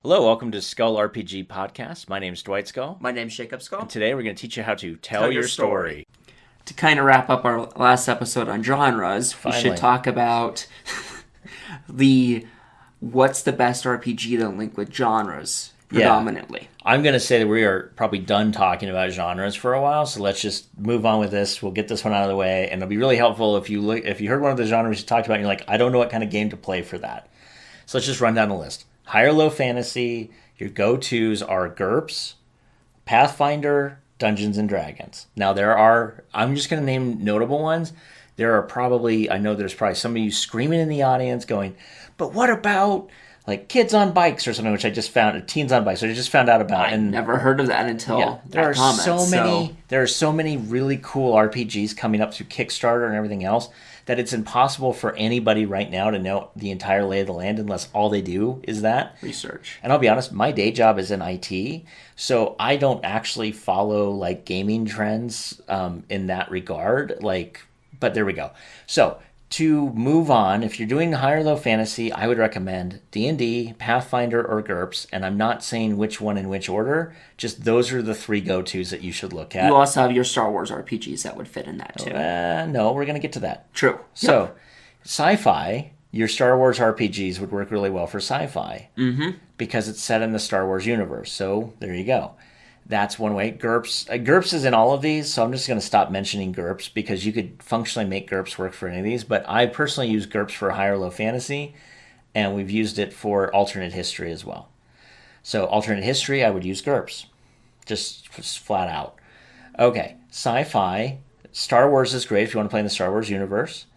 Hello, welcome to Skull RPG Podcast. My name's Dwight Skull. My name's Jacob Skull. And today we're going to teach you how to tell your story. To kind of wrap up our last episode on genres, we should talk about what's the best RPG to link with genres predominantly. Yeah. I'm going to say that we are probably done talking about genres for a while, so let's just move on with this. We'll get this one out of the way, and it'll be really helpful if you heard one of the genres you talked about and you're like, I don't know what kind of game to play for that. So let's just run down the list. High or low fantasy, your go-tos are GURPS, Pathfinder, Dungeons & Dragons. Now I'm just going to name notable ones. I know there's probably some of you screaming in the audience going, but what about like kids on bikes or something, which I just found, teens on bikes, which I just found out about. I never heard of that until there are so many really cool RPGs coming up through Kickstarter and everything else that it's impossible for anybody right now to know the entire lay of the land unless all they do is that. Research. And I'll be honest, my day job is in IT, so I don't actually follow like gaming trends in that regard. But there we go. So to move on, if you're doing high or low fantasy, I would recommend D&D, Pathfinder, or GURPS, and I'm not saying which one in which order, just those are the three go-tos that you should look at. You also have your Star Wars RPGs that would fit in that too. No, we're going to get to that. True. So, Sci-Fi, your Star Wars RPGs would work really well for Sci-Fi because it's set in the Star Wars universe, so there you go. That's one way. GURPS is in all of these, so I'm just going to stop mentioning GURPS because you could functionally make GURPS work for any of these. But I personally use GURPS for high or low fantasy, and we've used it for alternate history as well. So alternate history, I would use GURPS, just flat out. Okay, Sci-Fi, Star Wars is great if you want to play in the Star Wars universe.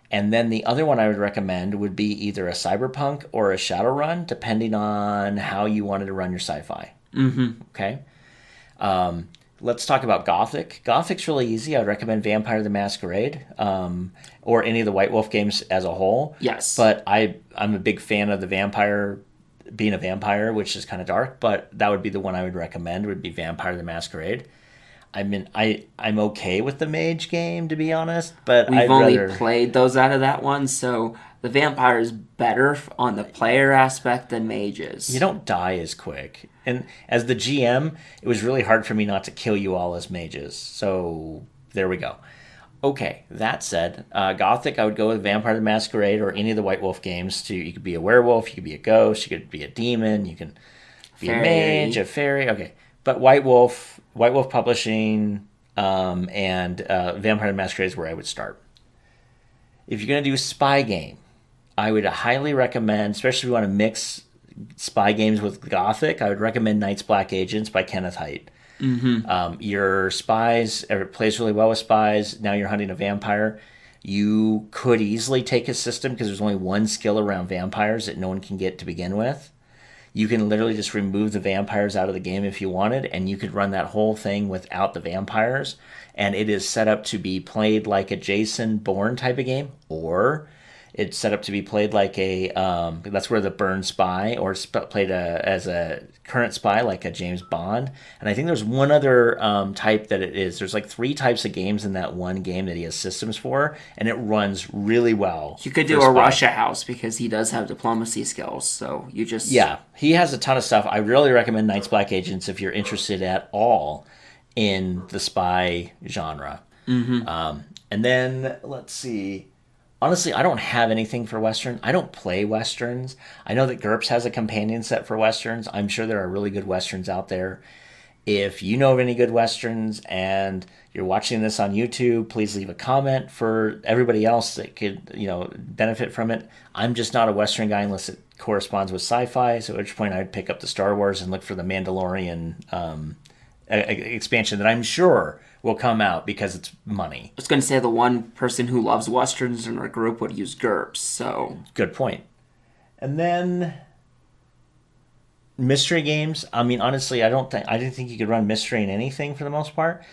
And then the other one I would recommend would be either a Cyberpunk or a Shadowrun, depending on how you wanted to run your Sci-Fi. Okay. Let's talk about Gothic. Gothic's really easy. I would recommend Vampire the Masquerade or any of the White Wolf games as a whole. Yes. But I'm a big fan of the vampire, being a vampire, which is kind of dark, but that would be the one I would recommend, would be Vampire the Masquerade. I'm okay with the mage game, to be honest, but We've only played those out of that one, so the vampire is better on the player aspect than mages. You don't die as quick. And as the GM, it was really hard for me not to kill you all as mages. So there we go. Okay, that said, Gothic, I would go with Vampire the Masquerade or any of the White Wolf games. You could be a werewolf, you could be a ghost, you could be a demon, you can be a mage, a fairy. Okay, but White Wolf Publishing, and Vampire the Masquerade is where I would start. If you're going to do a spy game, I would highly recommend, especially if you want to mix spy games with Gothic, I would recommend Night's Black Agents by Kenneth Haidt. Your spies, it plays really well with spies. Now you're hunting a vampire. You could easily take his system because there's only one skill around vampires that no one can get to begin with. You can literally just remove the vampires out of the game if you wanted, and you could run that whole thing without the vampires. And it is set up to be played like a Jason Bourne type of game, or it's set up to be played like that's where the Burn spy, or played as a current spy like a James Bond. And I think there's one other type that it is. There's like 3 types of games in that one game that he has systems for, and it runs really well. You could do a Russia House because he does have diplomacy skills, so you just... Yeah, he has a ton of stuff. I really recommend Night's Black Agents if you're interested at all in the spy genre. And then, let's see... Honestly, I don't have anything for Western. I don't play Westerns. I know that GURPS has a companion set for Westerns. I'm sure there are really good Westerns out there. If you know of any good Westerns and you're watching this on YouTube, please leave a comment for everybody else that could, benefit from it. I'm just not a Western guy unless it corresponds with sci-fi, so at which point I would pick up the Star Wars and look for the Mandalorian expansion that I'm sure will come out because it's money. I was going to say the one person who loves Westerns in our group would use GURPS, so... Good point. And then... mystery games. I mean, honestly, I didn't think you could run mystery in anything for the most part,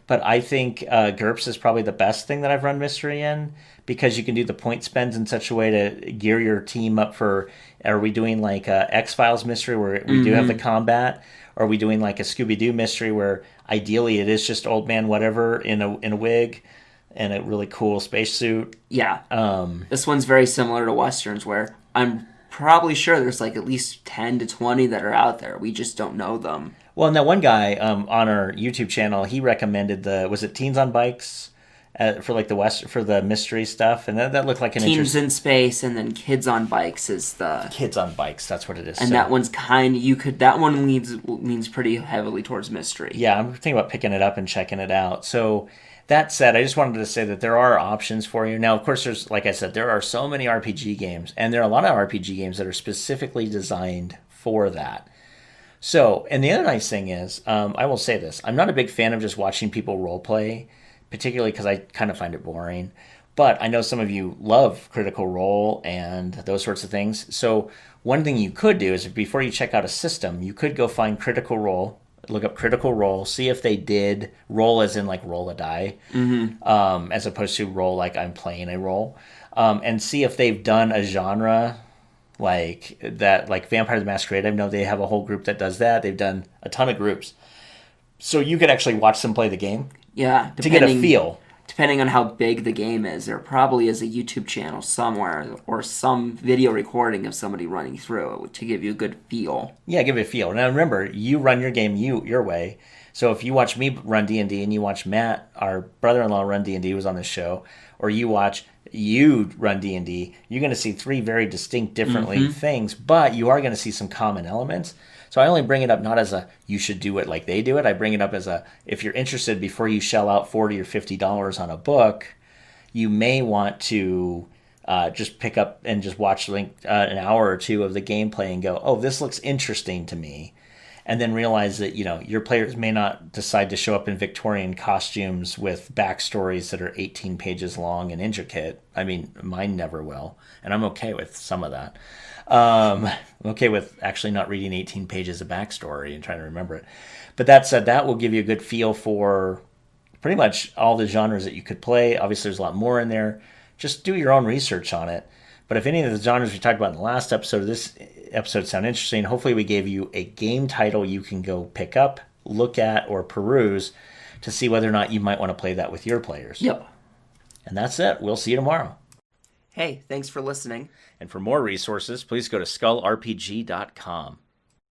but I think GURPS is probably the best thing that I've run mystery in because you can do the point spends in such a way to gear your team up for, are we doing like a X-Files mystery where we do have the combat? Or are we doing like a Scooby-Doo mystery where ideally it is just old man whatever in a wig and a really cool spacesuit? Yeah. This one's very similar to Westerns where I'm probably sure there's like at least 10 to 20 that are out there. We just don't know them. Well, and that one guy on our YouTube channel, he recommended was it Teens on Bikes for like for the mystery stuff, and that looked like an Teens in Space, and then Kids on Bikes is the Kids on Bikes. That's what it is. And that one's that one leans pretty heavily towards mystery. Yeah, I'm thinking about picking it up and checking it out. So that said, I just wanted to say that there are options for you. Now, of course, like I said, there are so many RPG games, and there are a lot of RPG games that are specifically designed for that. So, and the other nice thing is, I will say this, I'm not a big fan of just watching people role play, particularly because I kind of find it boring. But I know some of you love Critical Role and those sorts of things. So one thing you could do is before you check out a system, you could go find Critical Role, look up Critical Role, see if they did roll as in like roll a die, as opposed to roll like I'm playing a role, and see if they've done a genre like that, like Vampire the Masquerade. I know they have a whole group that does that. They've done a ton of groups. So you could actually watch them play the game. Yeah, to get a feel. Depending on how big the game is, there probably is a YouTube channel somewhere or some video recording of somebody running through it to give you a good feel. Yeah, give it a feel. Now remember, you run your game your way. So if you watch me run D&D and you watch Matt, our brother-in-law, run D&D, who was on this show, or you watch you run D&D, you're going to see three very distinct, differently things, but you are going to see some common elements. So I only bring it up not as you should do it like they do it. I bring it up as if you're interested, before you shell out $40 or $50 on a book, you may want to just pick up and just watch an hour or two of the gameplay and go, oh, this looks interesting to me. And then realize that, your players may not decide to show up in Victorian costumes with backstories that are 18 pages long and intricate. I mean, mine never will. And I'm okay with some of that. I'm okay with actually not reading 18 pages of backstory and trying to remember it. But that said, that will give you a good feel for pretty much all the genres that you could play. Obviously, there's a lot more in there. Just do your own research on it. But if any of the genres we talked about in the last episode, this episode sound interesting, hopefully we gave you a game title you can go pick up, look at, or peruse to see whether or not you might want to play that with your players. Yep. And that's it. We'll see you tomorrow. Hey, thanks for listening. And for more resources, please go to skullrpg.com.